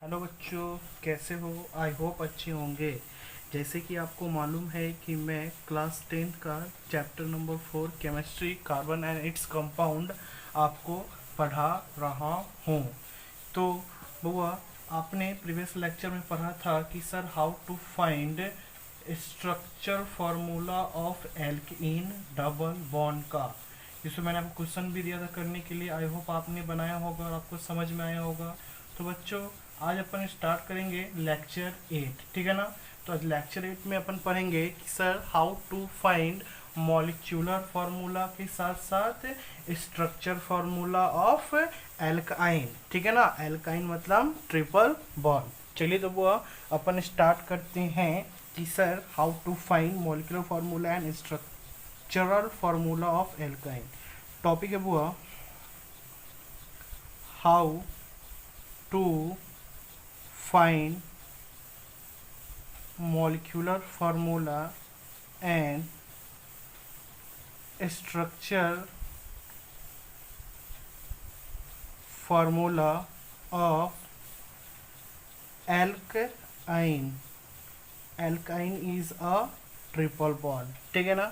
Hello बच्चों, कैसे हो? आई होप अच्छे होंगे। जैसे कि आपको मालूम है कि मैं क्लास 10th का chapter number 4 chemistry carbon and its compound आपको पढ़ा रहा हूँ। तो बुआ, आपने प्रीवियस लेक्चर में पढ़ा था कि sir how to find structure formula of alkene double bond का। जिसमें मैंने आपको क्वेश्चन भी दिया था करने के लिए। आई होप आपने बनाया होगा और आपको समझ में आया होगा। तो बच्चों, आज अपन स्टार्ट करेंगे लेक्चर 8, ठीक है ना। तो आज लेक्चर 8 में अपन पढ़ेंगे कि sir how to find molecular formula के साथ साथ स्ट्रक्चर फार्मूला ऑफ एल्काइन, ठीक है ना। एल्काइन मतलब ट्रिपल बॉन्ड। चलिए तो वो अपन स्टार्ट करते हैं कि sir how to find molecular formula and structural formula of alkyne. Topic है वो how to find molecular formula and structure formula of alkyne. Alkyne is a triple bond, ठीक है ना।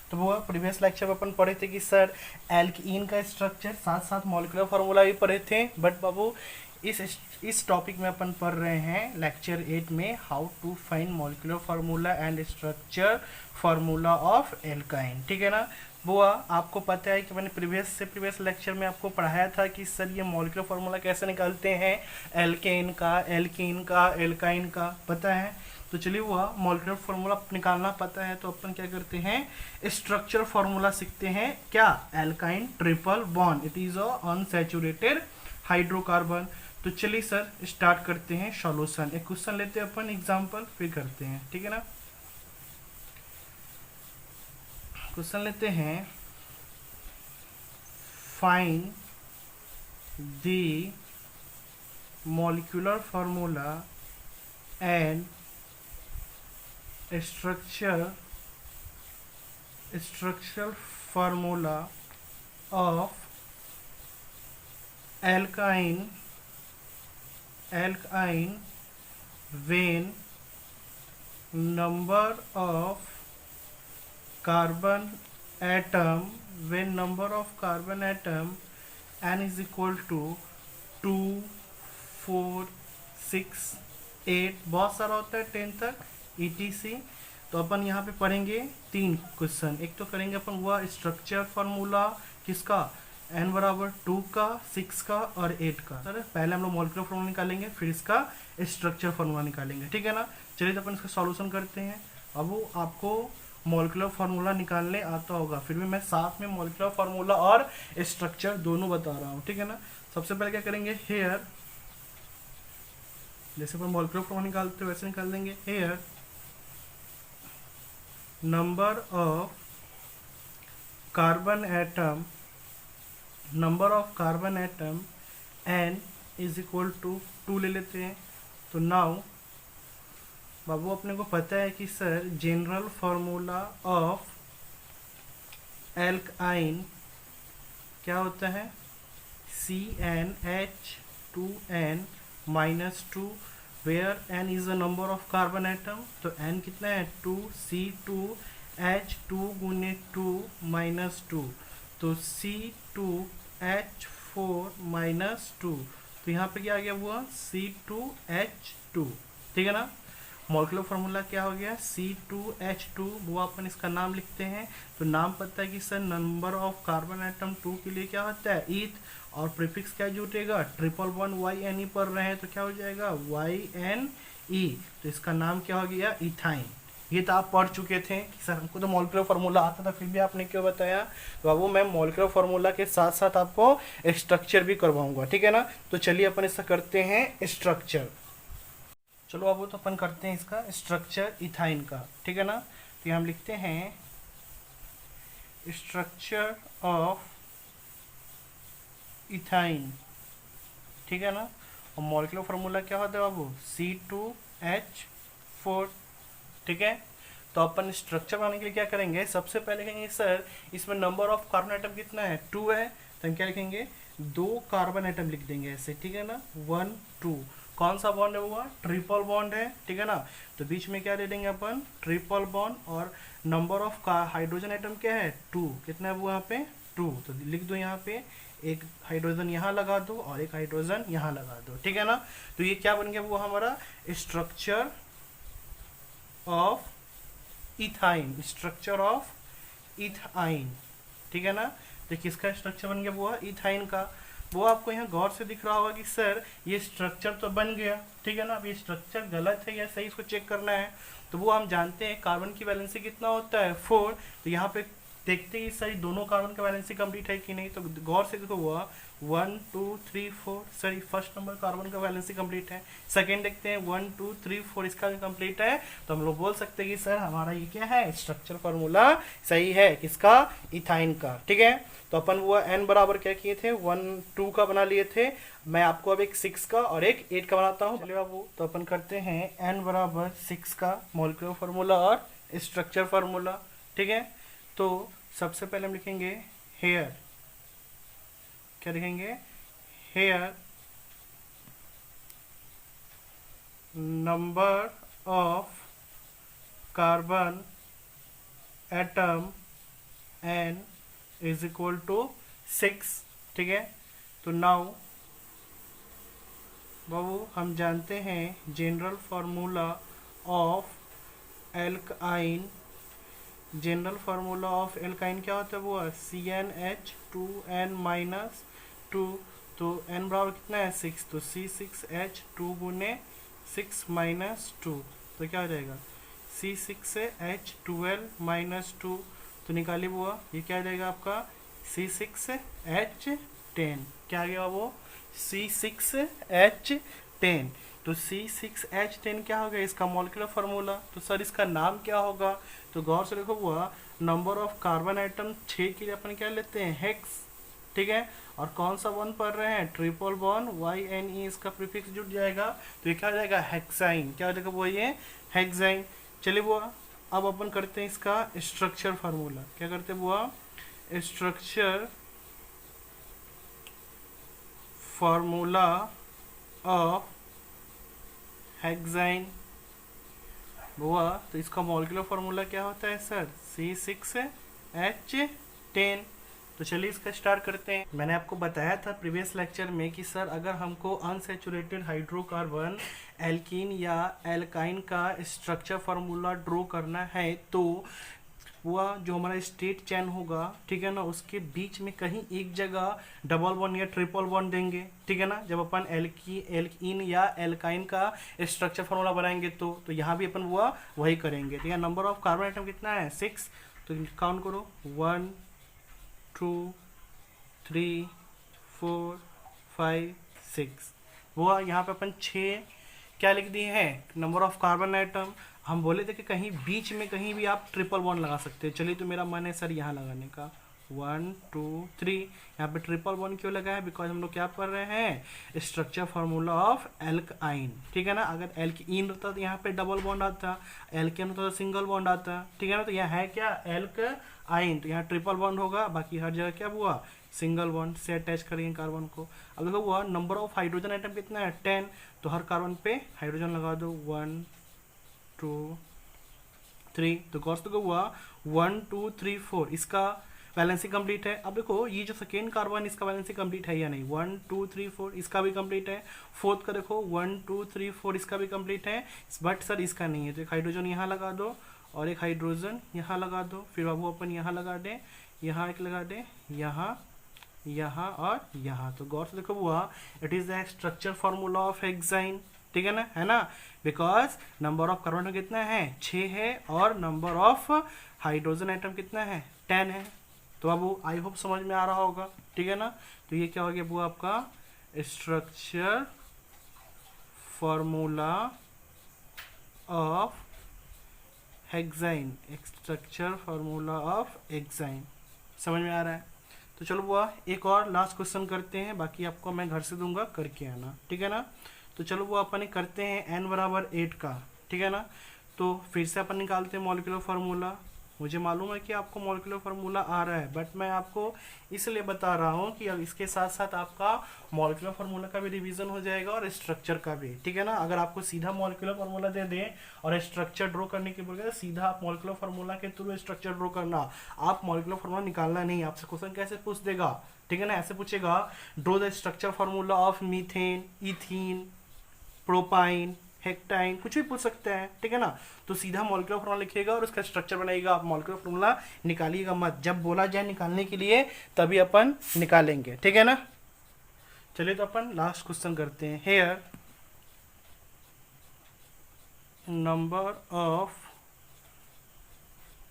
तो वो प्रीवियस लेक्चर में अपन पढ़े थे कि सर एल्कीन का स्ट्रक्चर साथ साथ मॉलिक्यूलर फार्मूला भी पढ़े थे। बट बाबू, इस टॉपिक में अपन पढ़ रहे हैं लेक्चर 8 में how to find molecular formula and structure formula of alkyne, ठीक है ना। बुआ, आपको पता है कि मैंने प्रीवियस लेक्चर में आपको पढ़ाया था कि सर ये मॉलिक्यूलर फार्मूला कैसे निकालते हैं, एल्केन का, एल्कीन का, एल्काइन का, पता है। तो चलिए वो मॉलिक्यूलर फार्मूला निकालना पता है तो अपन क्या करते हैं, स्ट्रक्चर फार्मूला सीखते हैं। क्या? Alkyne triple bond, it is a unsaturated hydrocarbon. तो चलिए सर स्टार्ट करते हैं सॉल्यूशन। एक क्वेश्चन लेते हैं अपन एग्जांपल, फिर करते हैं, ठीक है ना। क्वेश्चन लेते हैं, find the molecular formula and structural formula of alkyne when number of carbon atom n is equal to 2, 4, 6, 8, बहुत सारा होता है 10 तक ETC। तो अपन यहाँ पे पढ़ेंगे 3 क्वेश्चन। एक तो करेंगे अपन हुआ स्ट्रक्चर फार्मूला किसका, n बराबर 2 का, 6 का और 8 का। सर पहले हम लोग मॉलिक्यूलर फार्मूला निकालेंगे, फिर इसका स्ट्रक्चर फार्मूला निकालेंगे, ठीक है ना। चलिए तो अपन इसका सॉल्यूशन करते हैं। अब वो आपको मॉलिक्यूलर फार्मूला निकालने आता होगा, फिर भी मैं साथ में मॉलिक्यूलर फार्मूला और स्ट्रक्चर दोनों बता रहा हूँ, ठीक है ना। सबसे पहले क्या करेंगे, हेयर, जैसे अपन मॉलिक्यूलर फार्मूला निकालते हैं वैसे निकाल देंगे। Here number of carbon atom n is equal to 2 ले लेते हैं। तो नाउ बाबू, अपने को पता है कि sir general formula of alkyne क्या होता है, CnH2n -2, where n is the number of carbon atom. तो n कितना है, 2, C2H2 गुने 2 -2, तो C2H4 -2। तो यहाँ पे क्या आ गया, हुआ C2H2, ठीक है ना। मॉलिक्यूलर फार्मूला क्या हो गया, C2H2। वो अपन इसका नाम लिखते हैं। तो नाम पता है कि sir number of carbon atom 2 के लिए क्या होता है, ईथ, और प्रीफिक्स क्या जुटेगा, ट्रिपल वन YNE पढ़ रहे हैं तो क्या हो जाएगा, YNE। तो इसका नाम क्या हो गया, इथाइन। ये तो आप पढ़ चुके थे कि सर हमको तो मॉलिक्यूलर फार्मूला आता था, फिर भी आपने क्यों बताया। तो बाबू, मैं मॉलिक्यूलर फार्मूला के साथ साथ आपको स्ट्रक्चर भी करवाऊंगा, ठीक है ना। तो चलिए अपन इसका करते हैं स्ट्रक्चर। चलो अब तो अपन करते हैं इसका स्ट्रक्चर इथाइन का, ठीक है ना। तो यहाँ हम लिखते हैं स्ट्रक्चर ऑफ इथाइन, ठीक है ना। और मॉलिक्यूलर फार्मूला क्या होता है बाबू, C2H4, ठीक है। तो अपन स्ट्रक्चर बनाने के लिए क्या करेंगे, सबसे पहले कहेंगे सर इसमें नंबर ऑफ कार्बन एटम कितना है, 2 है। तो हम क्या लिखेंगे, 2 कार्बन एटम लिख देंगे ऐसे, ठीक है ना, 1 2। कौन सा बॉन्ड है वो, ट्रिपल बॉन्ड है, ठीक है ना। तो बीच में क्या दे देंगे अपन, ट्रिपल बॉन्ड, और नंबर ऑफ हाइड्रोजन आइटम क्या है 2, कितना है वो यहाँ पे 2, तो लिख दो यहाँ पे एक हाइड्रोजन यहाँ लगा दो और एक हाइड्रोजन यहाँ लगा दो, ठीक है ना। तो ये क्या बन गया वो हमारा structure of ethyne, structure of ethyne, ठीक है ना। तो किसका स्ट्रक्चर बन गया वो, इथाइन का। वो आपको यहाँ गौर से दिख रहा होगा कि सर ये स्ट्रक्चर तो बन गया, ठीक है ना। अब ये स्ट्रक्चर गलत है या सही, इसको चेक करना है। तो वो हम जानते हैं कार्बन की वैलेंसी कितना होता है 4, तो यहाँ पे देखते हैं सही दोनों कार्बन का वैलेंसी कंप्लीट है कि नहीं। तो गौर से देखो हुआ 1 2 3 4, सॉरी फर्स्ट नंबर कार्बन का वैलेंसी कंप्लीट है। सेकंड देखते हैं 1 2 3 4, इसका भी कंप्लीट है। तो हम लोग बोल सकते हैं कि सर हमारा ये क्या है, स्ट्रक्चर फार्मूला सही है, किसका, इथाइन का, ठीक है। तो अपन वो n बराबर क्या किए थे, 1 2 का बना लिए थे। मैं आपको अब एक 6 का और एक 8 का बनाता हूँ, चलिए बाबू। तो अपन करते हैं n बराबर 6 का मॉलिक्यूलर फार्मूला और स्ट्रक्चर फार्मूला, ठीक है। तो सबसे पहले हम लिखेंगे हेयर, क्या लिखेंगे, here number of carbon atom n is equal to 6, ठीक है। तो नाउ बाबू हम जानते हैं general formula of alkyne, general formula of alkyne क्या होता है वो, CnH2n-2, तो n बराबर कितना है 6, तो C6H2 गुने 6 - 2, तो क्या हो जाएगा C6H12-2, तो निकालिए वो, ये क्या आ जाएगा आपका C6H10, क्या आ गया वो C6H10। तो C6H10 क्या होगा, इसका मॉलिक्यूलर फार्मूला। तो सर इसका नाम क्या होगा, तो गौर से देखो हुआ नंबर ऑफ कार्बन आइटम 6 के लिए अपन क्या लेते हैं, हेक्स, ठीक है। और कौन सा बॉन्ड पढ़ रहे हैं, ट्रिपल बॉन्ड, YNE इसका प्रीफिक्स जुड़ जाएगा, तो ये क्या हो जाएगा, हेक्साइन, क्या हो जाएगा वो, ये हेक्साइन। चलिए वो अब अपन करते हैं इसका स्ट्रक्चर फार्मूला, क्या करते हैं वो, स्ट्रक्चर फार्मूला ऑफ हेक्साइन हुआ। तो इसका मॉलिक्यूलर फार्मूला क्या होता है सर, C6H10। तो चलिए इसका स्टार्ट करते हैं। मैंने आपको बताया था प्रीवियस लेक्चर में कि सर अगर हमको अनसैचुरेटेड हाइड्रोकार्बन एल्कीन या एल्काइन का स्ट्रक्चर फार्मूला ड्रॉ करना है, तो वह जो हमारा स्टेट चेन होगा, ठीक है ना, उसके बीच में कहीं एक जगह डबल बॉन्ड या ट्रिपल बॉन्ड देंगे, ठीक है ना। जब अपन एल्कीन या एल्काइन का स्ट्रक्चर फार्मूला बनाएंगे तो यहाँ भी अपन वह वही करेंगे, ठीक है। नंबर ऑफ कार्बन आइटम कितना है 6, तो काउंट करो 1 2 3 4 5 6, वो यहाँ पे अपन 6 क्या लिख दिए हैं, नंबर ऑफ कार्बन आइटम। हम बोले थे कि कहीं बीच में कहीं भी आप ट्रिपल बॉन्ड लगा सकते हैं। चलिए तो मेरा मन है सर यहाँ लगाने का, 1 2 3, यहाँ पे ट्रिपल बॉन्ड क्यों लगा है, बिकॉज हम लोग क्या पढ़ रहे हैं, स्ट्रक्चर फार्मूला ऑफ एल्काइन, ठीक है ना। अगर एल्कीन होता तो यहाँ पे डबल बॉन्ड आता, एल्केन होता तो सिंगल बॉन्ड आता, ठीक है ना। तो यहाँ है क्या, एल्काइन, तो यहाँ ट्रिपल बॉन्ड होगा, बाकी हर जगह क्या हुआ, सिंगल बॉन्ड से अटैच करेंगे कार्बन को। अब देखो हुआ नंबर ऑफ हाइड्रोजन आइटम कितना है 10, तो हर कार्बन पे हाइड्रोजन लगा दो 1 2 3, तो कॉस्ट को हुआ 1 2 3 4, इसका वैलेंसी कंप्लीट है। अब देखो ये जो सेकेंड कार्बन इसका वैलेंसी कंप्लीट है या नहीं, 1 2 3 4 इसका भी कंप्लीट है। फोर्थ का देखो 1 2 3 4 इसका भी कंप्लीट है, बट सर इसका नहीं है, तो एक हाइड्रोजन यहाँ लगा दो और एक हाइड्रोजन यहाँ लगा दो, फिर बाबू अपन यहाँ लगा दें, यहाँ एक लगा दें, यहाँ यहाँ और यहाँ। तो गौर से देखो हुआ it is the structure formula of hexyne, ठीक है ना, बिकॉज नंबर ऑफ कार्बन कितना है 6 है और नंबर ऑफ हाइड्रोजन आइटम कितना है 10 है। तो अब आई होप समझ में आ रहा होगा, ठीक है ना। तो ये क्या हो गया वो आपका structure formula of hexyne, structure formula of hexyne, समझ में आ रहा है। तो चलो वो एक और लास्ट क्वेश्चन करते हैं, बाकी आपको मैं घर से दूंगा, करके आना, ठीक है ना। तो चलो वो अपन करते हैं n बराबर 8 का, ठीक है ना। तो फिर से अपन निकालते हैं मॉलिक्यूलर फार्मूला मुझे मालूम है कि आपको मॉलिक्यूलर फार्मूला आ रहा है, बट मैं आपको इसलिए बता रहा हूँ कि अब इसके साथ साथ आपका मॉलिक्यूलर फार्मूला का भी रिवीजन हो जाएगा और स्ट्रक्चर का भी, ठीक है ना। अगर आपको सीधा मॉलिक्यूलर फार्मूला दे दें और स्ट्रक्चर ड्रॉ करने की बोले तो सीधा आप मॉलिक्यूलर फार्मूला के थ्रू स्ट्रक्चर ड्रॉ करना, आप मॉलिक्यूलर फार्मूला निकालना नहीं। आपसे क्वेश्चन कैसे पूछ देगा, ठीक है ना, ऐसे पूछेगा draw the structure formula of methane, ethene, propyne, heptyne, कुछ भी पूछ सकते हैं, ठीक है ना। तो सीधा मॉलिक्यूलर फार्मूला लिखिएगा और उसका स्ट्रक्चर बनाइएगा। आप मॉलिक्यूलर फार्मूला निकालिएगा मत, जब बोला जाए निकालने के लिए तभी अपन निकालेंगे, ठीक है ना। चलिए तो अपन लास्ट क्वेश्चन करते हैं। Here number of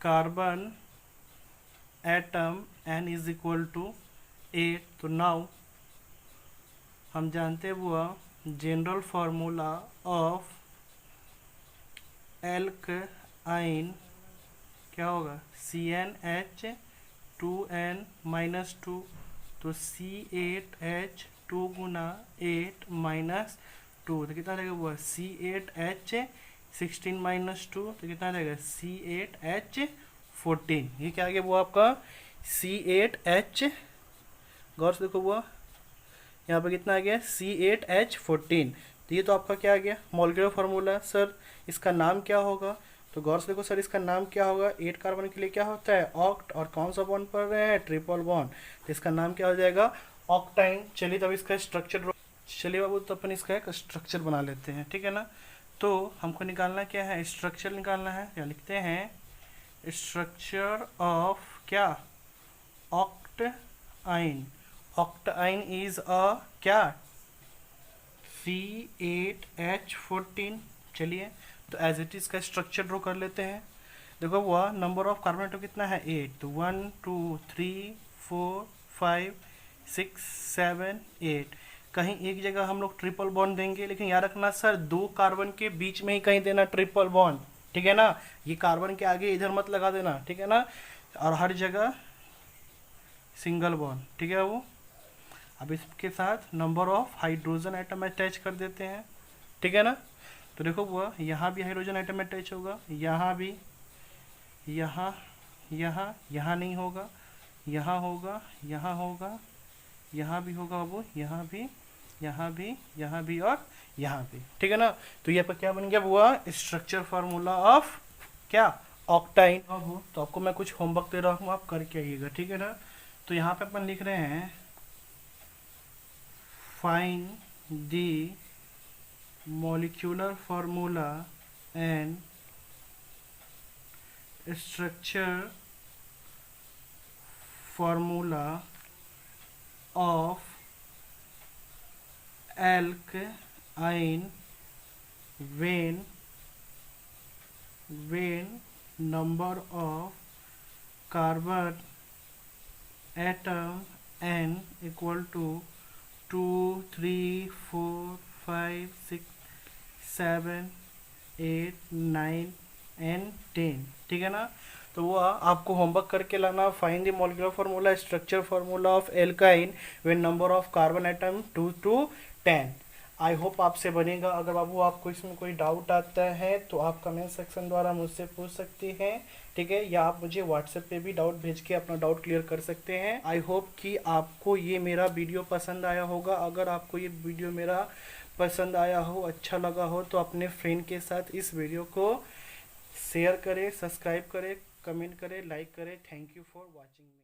carbon atom n is equal to 8। तो नाउ हम जानते हैं वो जनरल फार्मूला ऑफ एल्काइन क्या होगा, CnH2n-2। तो C8H2 गुना 8 माइनस 2 तो कितना रहेगा वो C8H16-2 तो कितना रहेगा C8H14। ये क्या आ गया वो आपका C8H, गौर से देखो वो यहाँ पे कितना आ गया C8H14। तो ये तो आपका क्या आ गया मॉलिक्यूलर फार्मूला। सर इसका नाम क्या होगा, तो गौर से देखो सर इसका नाम क्या होगा। 8 कार्बन के लिए क्या होता है ऑक्ट, और कौन सा बॉन्ड पढ़ रहे हैं ट्रिपल बॉन्ड, तो इसका नाम क्या हो जाएगा ऑक्टाइन। चलिए तब इसका स्ट्रक्चर, चलिए बाबू तो अपन इसका एक स्ट्रक्चर बना लेते हैं, ठीक है ना। तो हमको निकालना क्या है, स्ट्रक्चर निकालना है। क्या लिखते हैं, स्ट्रक्चर ऑफ क्या ऑक्टाइन। ऑक्टाइन इज अ क्या C8H14। चलिए तो एज इट इज का स्ट्रक्चर ड्रॉ कर लेते हैं। देखो वो नंबर ऑफ कार्बन एटम कितना है 8, तो 1 2 3 4 5 6 7 8। कहीं एक जगह हम लोग ट्रिपल बॉन्ड देंगे, लेकिन याद रखना सर 2 कार्बन के बीच में ही कहीं देना ट्रिपल बॉन्ड, ठीक है ना। ये कार्बन के आगे इधर मत लगा देना, ठीक है ना, और हर जगह सिंगल बॉन्ड, ठीक है वो। अब इसके साथ number of hydrogen atom attach कर देते हैं, ठीक है ना। तो देखो वो यहाँ भी हाइड्रोजन आइटम अटैच होगा, यहाँ भी, यहाँ यहाँ नहीं होगा, यहाँ होगा, यहाँ होगा, यहाँ भी होगा वो, यहाँ भी, यहाँ भी, यहाँ भी और यहाँ भी, ठीक है ना। तो ये पर क्या बन गया वो स्ट्रक्चर फार्मूला ऑफ क्या ऑक्टाइन। अब तो आपको मैं कुछ होमवर्क दे रहा हूँ, आप करके आइएगा, ठीक है ना। तो यहाँ पे अपन लिख रहे हैं find the molecular formula and structure formula of alkyne when number of carbon atom n equal to 2 3 4 5 6 7 8 9 and 10, ठीक है ना। तो वो आपको होमवर्क करके लाना, find the molecular formula structure formula of alkyne when number of carbon atom 2 to 10। I hope आपसे बनेगा। अगर बाबू आपको इसमें कोई डाउट आता है तो आप कमेंट सेक्शन द्वारा मुझसे पूछ सकते हैं, ठीक है, या आप मुझे व्हाट्सएप पे भी डाउट भेज के अपना डाउट क्लियर कर सकते हैं। आई होप कि आपको ये मेरा वीडियो पसंद आया होगा। अगर आपको ये वीडियो मेरा पसंद आया हो, अच्छा लगा हो, तो अपने फ्रेंड के साथ इस वीडियो को शेयर करें, सब्सक्राइब करें, कमेंट करें, लाइक करें। Thank you for watching me.